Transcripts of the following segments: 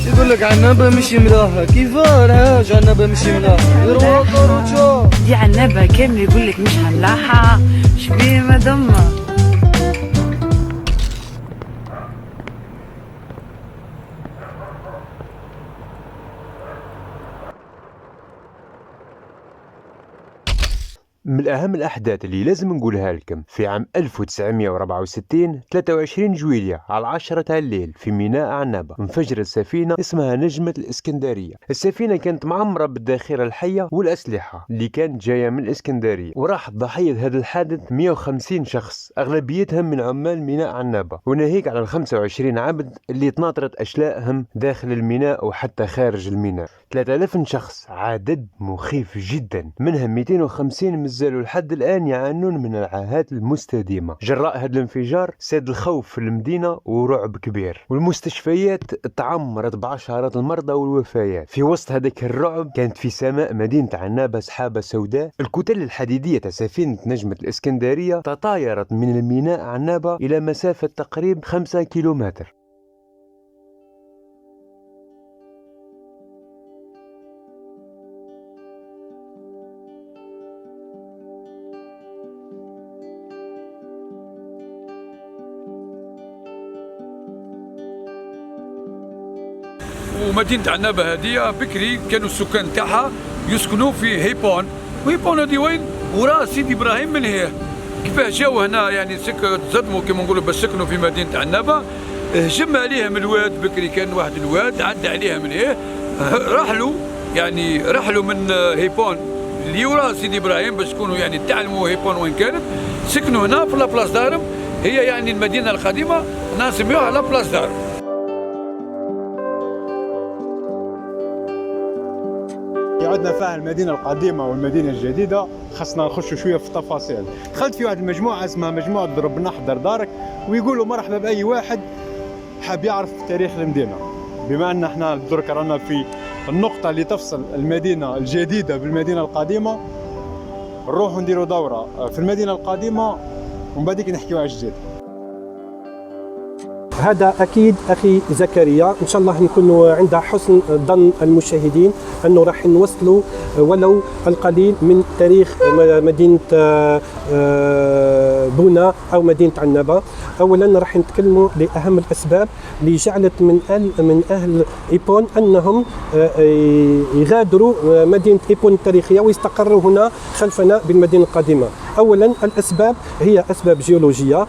يقول لك عنابة مش ملاحة، كيف راهاش عنابة مش ملاحة؟ غير وقر وتشوف دي عنابة كامل يقول لك مش ملاحة، شبيه مدمة. من أهم الأحداث اللي لازم نقولها لكم، في عام 1964 23 جويلية على 10 تاع الليل في ميناء عنابة انفجرت سفينة اسمها نجمة الإسكندرية. السفينة كانت معمرة بالذخيرة الحية والأسلحة اللي كانت جاية من الإسكندرية، وراح ضحية هذا الحادث 150 شخص أغلبيتهم من عمال ميناء عنابة، وناهيك على 25 عبد اللي تناطرت أشلائهم داخل الميناء وحتى خارج الميناء. 3000 شخص، عدد مخيف جدا، منهم 250 مازالوا لحد الآن يعانون من العاهات المستديمة جراء هذا الانفجار. ساد الخوف في المدينة ورعب كبير، والمستشفيات تعمرت بعشرات المرضى والوفيات. في وسط هذاك الرعب كانت في سماء مدينة عنابة سحابة سوداء. الكتل الحديدية سفينة نجمة الإسكندرية تطايرت من الميناء عنابة إلى مسافة تقريبا 5 كيلومتر. ومدينة عنابة هذه بكري كانوا السكان تاعها يسكنوا في هيبون، وهيبون هذه وين؟ وراء سيدي إبراهيم من هي. كيفاه جاو هنا يعني تصدموا كما نقولوا باش سكنوا في مدينة عنابة. هجم عليهم الواد بكري، كان واحد الواد عدى عليها من هي، رحلوا من هيبون اللي وراء سيدي إبراهيم باش يكونوا يعني تعلموا هيبون وين كانت. سكنوا هنا في لابلاص دارهم، هي يعني المدينة القديمة نسميوها لابلاص دارهم. عندنا فيها المدينة القديمة والمدينة الجديدة، خاصنا نخشوا شوية في التفاصيل. دخلت في واحد المجموعة اسمها مجموعة ضرب نحضر دارك، ويقولوا مرحبا بأي واحد حاب يعرف تاريخ المدينة. بما أن احنا درك رانا في النقطة اللي تفصل المدينة الجديدة بالمدينة القديمة، نروحوا نديروا دورة في المدينة القديمة ومن بعديك نحكيوا على الجديد. هذا أكيد أخي زكريا، إن شاء الله نكون عند حسن ظن المشاهدين أنه راح نوصلوا ولو القليل من تاريخ مدينة بونا أو مدينة عنابة. أولا راح نتكلموا لأهم الأسباب اللي جعلت من أهل إيبون أنهم يغادروا مدينة إيبون التاريخية ويستقروا هنا خلفنا بالمدينة القديمة. أولا الأسباب هي أسباب جيولوجية،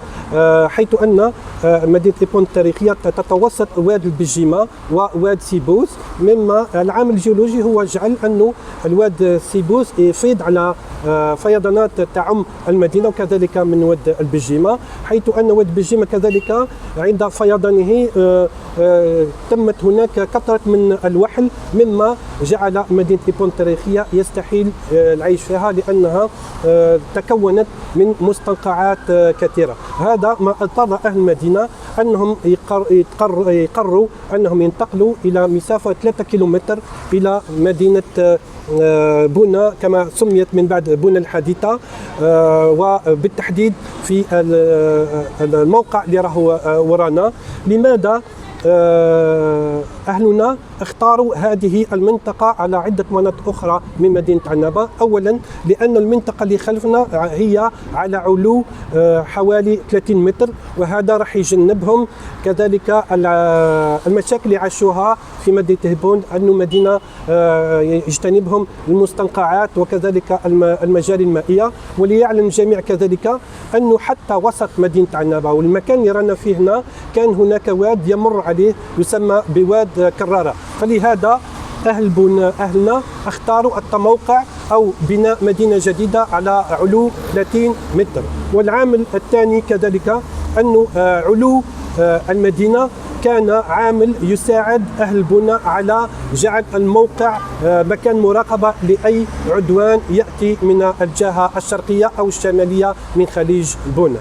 حيث أن مدينة إيبون التاريخية تتوسط واد البجيمة وواد سيبوس، مما العامل الجيولوجي هو جعل أنه الواد سيبوس يفيض على فيضانات تعم المدينة، وكذلك من واد البجيمة، حيث أن واد البجيمة كذلك عند فيضانه تمت هناك كثرة من الوحل، مما جعل مدينة إيبون التاريخية يستحيل العيش فيها لأنها تكونت من مستنقعات كثيرة. هذا ما اضطر أهل المدينة أنهم يقرروا أنهم ينتقلوا إلى مسافة 3 كيلومتر إلى مدينة بونا كما سميت من بعد بونا الحديثة، وبالتحديد في الموقع اللي راهو ورانا. لماذا أهلنا اختاروا هذه المنطقة على عدة مناطق أخرى من مدينة عنابة؟ أولا لأن المنطقة اللي خلفنا هي على علو حوالي 30 متر، وهذا راح يجنبهم كذلك المشاكل اللي عاشوها في مدينة هيبون، أنه مدينة يجتنبهم المستنقعات وكذلك المجاري المائية. وليعلم الجميع كذلك أنه حتى وسط مدينة عنابة والمكان اللي رانا فيه هنا كان هناك واد يمر عليه يسمى بواد كرارة، فلهذا أهلنا اختاروا التموقع أو بناء مدينة جديدة على علو 30 متر. والعامل الثاني كذلك أنه علو المدينة كان عامل يساعد أهل بونا على جعل الموقع مكان مراقبة لأي عدوان يأتي من الجهة الشرقية أو الشمالية من خليج بونا.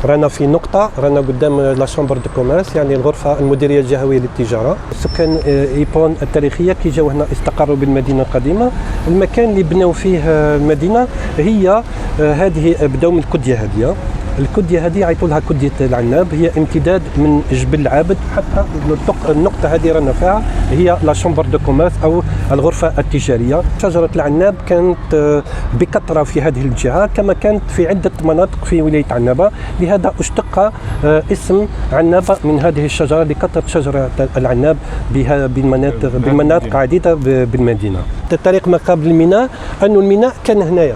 رانا في نقطة، رانا قدام لا شامبر دو كوميرس، يعني الغرفة المديرية الجهوية للتجارة. سكان إيبون التاريخية كي جاو هنا استقروا بالمدينة القديمة. المكان اللي بناو فيه المدينة هي هذه، بداو من الكدية هذه. الكديه هذه يعيطوا لها كديه العناب، هي امتداد من جبل العابد حتى النقطه هذه رانا فيها هي لا شامبر دو كوميرس او الغرفه التجاريه. شجره العناب كانت بكثره في هذه الجهه كما كانت في عده مناطق في ولايه عنابه، لهذا اشتق اسم عنابه من هذه الشجره لكثره شجره العناب بالمناطق عديده بالمدينه. الطريق ما قبل الميناء انه الميناء كان هنايا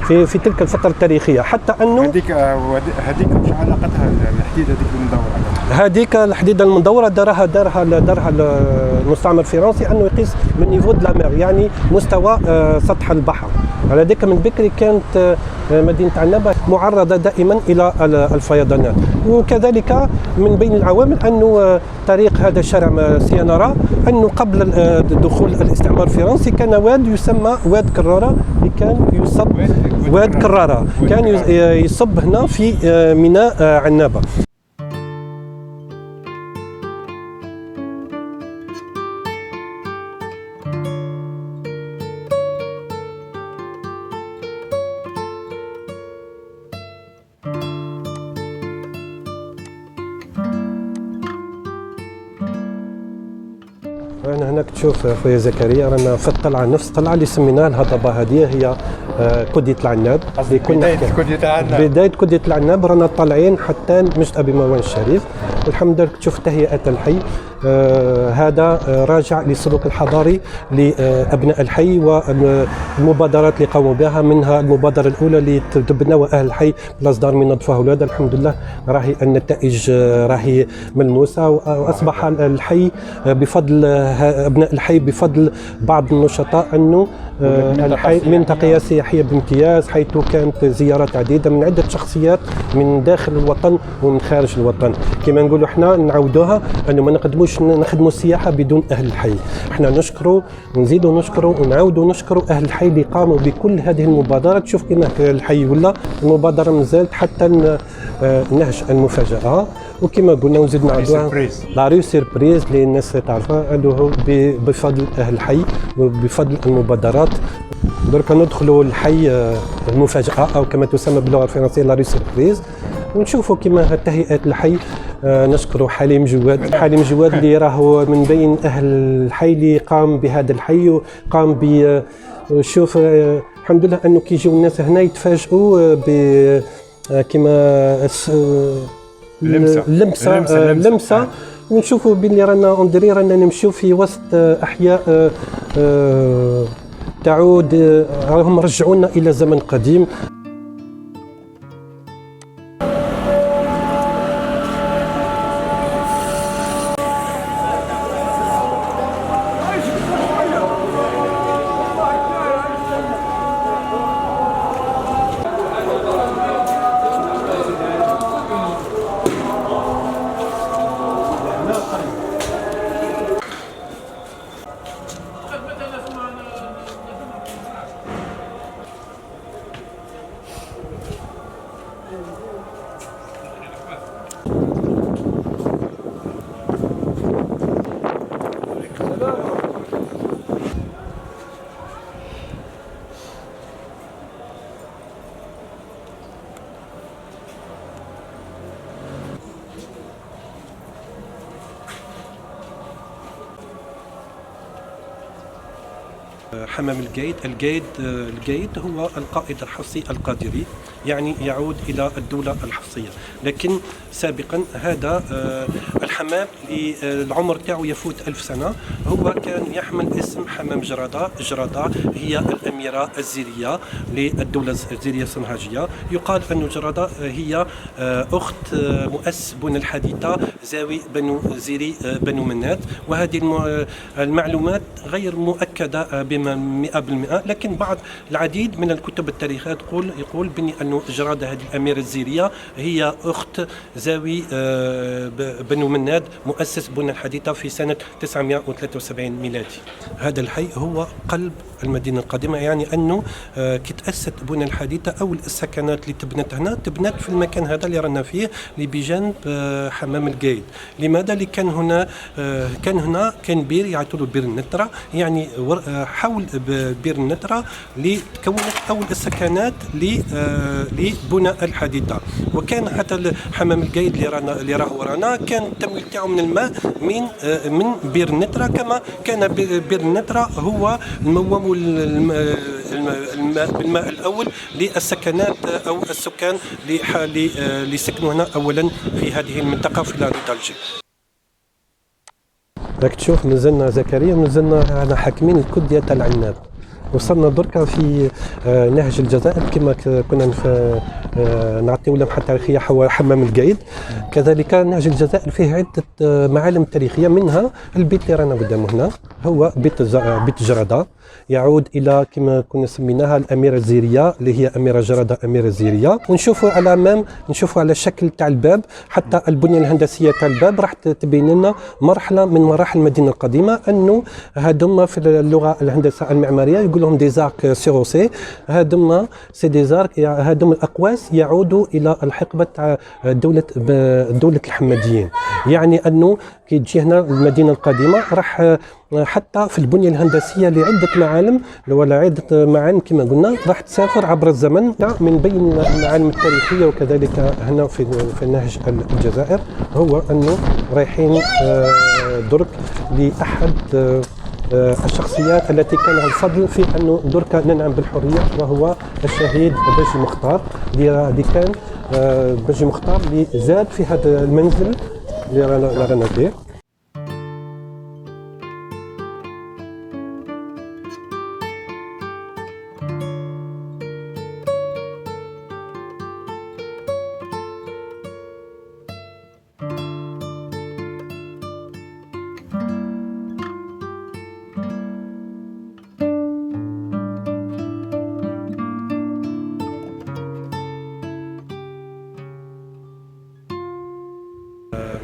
في تلك الفتره التاريخيه، حتى انه هذيك مش علاقتها الحديده هذيك المدوره، هذيك الحديده المدوره دارها المستعمر الفرنسي انه يقيس من نيفو دو لا مير، يعني مستوى سطح البحر. على ذلك من بكري كانت مدينه عنابه معرضه دائما الى الفيضانات، وكذلك من بين العوامل انه طريق هذا شارع سيانرا انه قبل دخول الاستعمار الفرنسي كان واد يسمى واد كراره، اللي كان يصب واد كراره كان يصب هنا في ميناء عنابه. أنا هناك تشوف خويا زكريا رانا في الطلعة، نفس الطلعة اللي سميناها الهضبة، هذه هي كدية العناب اللي كنا بداية كدية العناب. رانا طالعين حتى المسجد أبي مروان الشريف، والحمد لله تشوف تهيئة الحي. هذا راجع للسلوك الحضاري لأبناء الحي والمبادرات اللي قاموا بها، منها المبادرة الأولى اللي تبناها أهل الحي بالإصدار من نظفة أولاد. الحمد لله راهي النتائج راهي ملموسة، وأصبح الحي بفضل أبناء الحي بفضل بعض النشطاء أنه الحي منطقة سياحية بامتياز، حيث كانت زيارات عديدة من عدة شخصيات من داخل الوطن ومن خارج الوطن. كما نقولوا احنا نعودوها أنه ما نخدموا السياحة بدون أهل الحي. احنا نشكروا ونزيدوا نشكروا ونعودوا نشكروا أهل الحي اللي قاموا بكل هذه المبادرات. شوف كما الحي ولا المبادرة مازالت حتى نهج المفاجأة، وكما قلنا ونزيد نعودوها لا ريو سيربريز اللي الناس تعرفها انه بفضل اهل الحي وبفضل المبادرات. درك ندخلوا الحي المفاجأة او كما تسمى باللغة الفرنسية لا ريو سيربريز، ونشوفوا كما تهيئة الحي. نشكر حليم جواد اللي راهو من بين اهل الحي اللي قام بهذا الحي وقام ب شوف الحمد لله انه كي يجيو الناس هنا يتفاجئوا ب كما اللمسه ونشوفوا باللي رانا اندري رانا نمشيو في وسط احياء تعود راهم رجعونا الى زمن قديم. حمام القايد هو القائد الحفصي القادري، يعني يعود إلى الدولة الحفصية. لكن سابقا هذا الحمام العمر تاعو يفوت 1000 سنة، هو كان يحمل اسم حمام جرادة هي الأميرة الزيرية للدولة الزيرية السنهاجية. يقال أن جرادة هي أخت مؤسس بن الحديثة زاوي بنو زيري بنو منات، وهذه المعلومات غير مؤكدة بما 100%، لكن بعض العديد من الكتب التاريخية يقول بني أن جرادة هذه الأميرة الزيرية هي أخت زاوي بنو مناد مؤسس بن الحديثة في سنة 973 ميلادي. هذا الحي هو قلب المدينة القديمة، يعني أنه كي تأسست بن الحديثة أول السكنات اللي تبنت هنا تبنت في المكان هذا اللي رانا فيه اللي بجانب حمام القايد. لماذا؟ اللي كان هنا كان بير يعطوا له بير النترة، يعني حول حول بئر النترة لتكونت أول السكنات لبناء الحديدة. وكان حتى حمام القايد اللي راه ورانا كان التمويل تاعو من الماء من بئر النترة، كما كان بئر النترة هو الموم بالماء الأول للسكنات أو السكان اللي سكنوا هنا أولا في هذه المنطقة في لاريدالجي. راك تشوف مازلنا زكريا، مازلنا حاكمين الكدية تاع العناب. وصلنا دركا في نهج الجزائر كما كنا نعطيو لمحة تاريخية حول حمام القايد. كذلك نهج الجزائر فيه عدة معالم تاريخية، منها البيت اللي رانا قدامه هنا هو بيت جردة، يعود إلى كما كنا سميناها الأميرة الزيرية اللي هي أميرة جردة أميرة الزيرية. ونشوفوا على الأمام نشوفوا على الشكل تاع الباب، حتى البنية الهندسية تاع الباب راح تبين لنا مرحلة من مراحل المدينة القديمة، أنه هذوما في اللغة الهندسة المعمارية يقول لهم دي زارك سيروسي. هذوما سي دي زارك، هذوما الأقواس يعودوا إلى الحقبة تاع دولة الحماديين. يعني أنه كي تجي هنا المدينة القديمة راح حتى في البنية الهندسية لعدة معالم ولا عدة معالم كما قلنا راح تسافر عبر الزمن. من بين المعالم التاريخية وكذلك هنا في نهج الجزائر هو أنه رايحين درك لأحد الشخصيات التي كان لها الفضل في أنه دركا ننعم بالحرية، وهو الشهيد بجي مختار اللي كان بجي مختار اللي زاد في هذا المنزل اللي رانا فيه.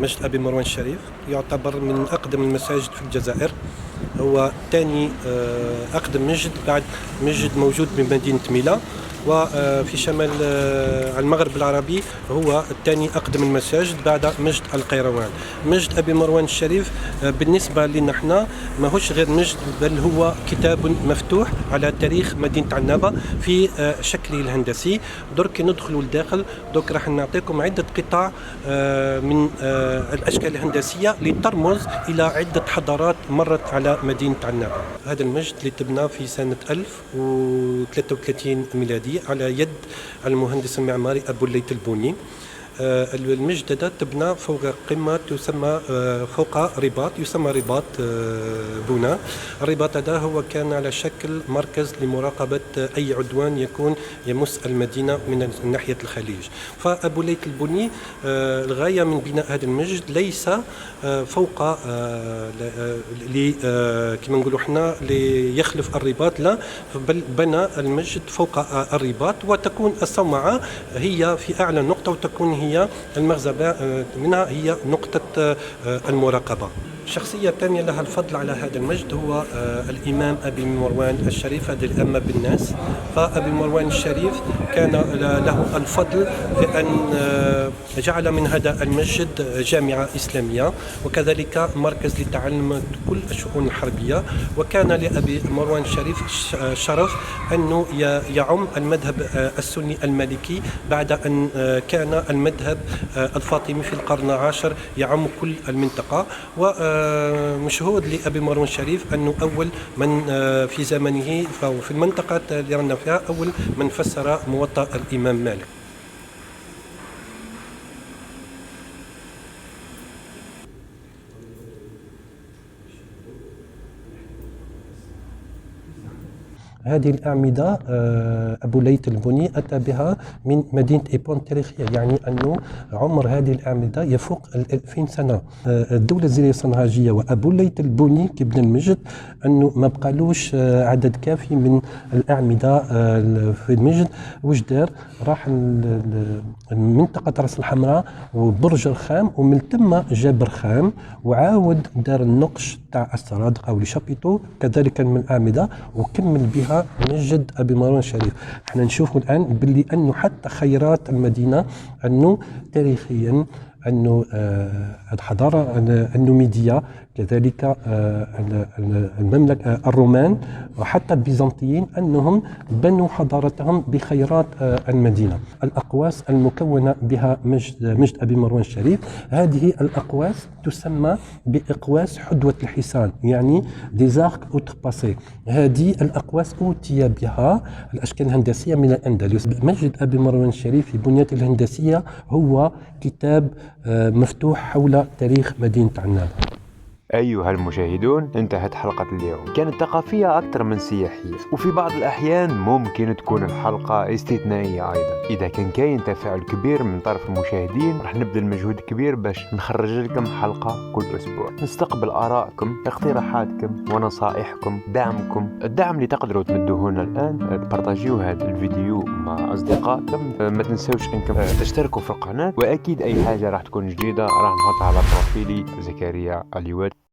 مسجد أبي مروان الشريف يعتبر من أقدم المساجد في الجزائر، هو ثاني أقدم مسجد بعد مسجد موجود بمدينة ميلا، وفي شمال المغرب العربي هو الثاني أقدم المساجد بعد مسجد القيروان. مسجد أبي مروان الشريف بالنسبة لنا احنا ماهوش غير مسجد، بل هو كتاب مفتوح على تاريخ مدينة عنابة في شكله الهندسي. درك ندخلوا لداخل، درك راح نعطيكم عدة قطع من الأشكال الهندسية لترمز إلى عدة حضارات مرت على مدينة عنابة. هذا المسجد اللي تبنى في سنة 1033 ميلادي على يد المهندس المعماري أبو الليث البوني. المسجد هذا تبنى فوق قمة تسمى فوق رباط يسمى رباط بونا. الرباط هذا هو كان على شكل مركز لمراقبة أي عدوان يكون يمس المدينة من ناحية الخليج. فأبو الليث البوني الغاية من بناء هذا المسجد ليس فوق كما نقولوا احنا ليخلف الرباط، لا، بل بنى المسجد فوق الرباط، وتكون الصومعة هي في أعلى نقطة، وتكون هي المغزبة منها هي نقطة المراقبة. الشخصية الثانية لها الفضل على هذا المجد هو الإمام أبي مروان الشريف، هذا الأمة بالناس. فأبي مروان الشريف كان له الفضل في أن جعل من هذا المسجد جامعة إسلامية، وكذلك مركز لتعلم كل الشؤون الحربية. وكان لأبي مروان الشريف شرف أنه يعم المذهب السني المالكي بعد أن كان المذهب الفاطمي في القرن العاشر يعم كل المنطقة. ومشهود لأبي مروان الشريف أنه أول من في زمنه في المنطقة اللي رانا فيها أول من فسر موطأ الإمام مالك. هذه الأعمدة أبو الليث البوني أتى بها من مدينة إيبون التاريخية، يعني أنه عمر هذه الأعمدة يفوق 2000 سنة. الدولة الزيرية الصنهاجية وأبو الليث البوني كابن المسجد أنه ما بقالوش عدد كافي من الأعمدة في المسجد. واش دار؟ راح منطقة راس الحمراء وبرج الخام، ومن ثم جاب رخام وعاود دار النقش تاع السرادق أو الشابيتو كذلك من الأعمدة، وكمل بها مسجد أبي مروان الشريف. احنا نشوفوا الآن باللي أنه حتى خيرات المدينة أنه تاريخيا أنه الحضارة النوميدية، كذلك المملكة الرومان وحتى البيزنطيين أنهم بنوا حضارتهم بخيرات المدينة. الأقواس المكونة بها مجد أبي مروان الشريف، هذه الأقواس تسمى بأقواس حدوة الحصان، يعني ديزارك أوترباسي. هذه الأقواس أوتي بها الأشكال الهندسية من الأندلس. مجد أبي مروان الشريف في بنيته الهندسية هو كتاب مفتوح حول تاريخ مدينة عنابة. أيها المشاهدون، انتهت حلقة اليوم. كانت ثقافية أكثر من سياحية، وفي بعض الأحيان ممكن تكون الحلقة استثنائية أيضا. إذا كاين تفاعل كبير من طرف المشاهدين، راح نبذل مجهود كبير باش نخرج لكم حلقة كل أسبوع. نستقبل آرائكم، اقتراحاتكم ونصائحكم، دعمكم، الدعم اللي تقدروا تمدوه لنا الآن. تبارطاجيو هذا الفيديو مع أصدقائكم، ما تنسوش أنكم تشتركوا في القناة، وأكيد أي حاجة راح تكون جديدة راح نحطها على بروفيلي زكريا عليوات.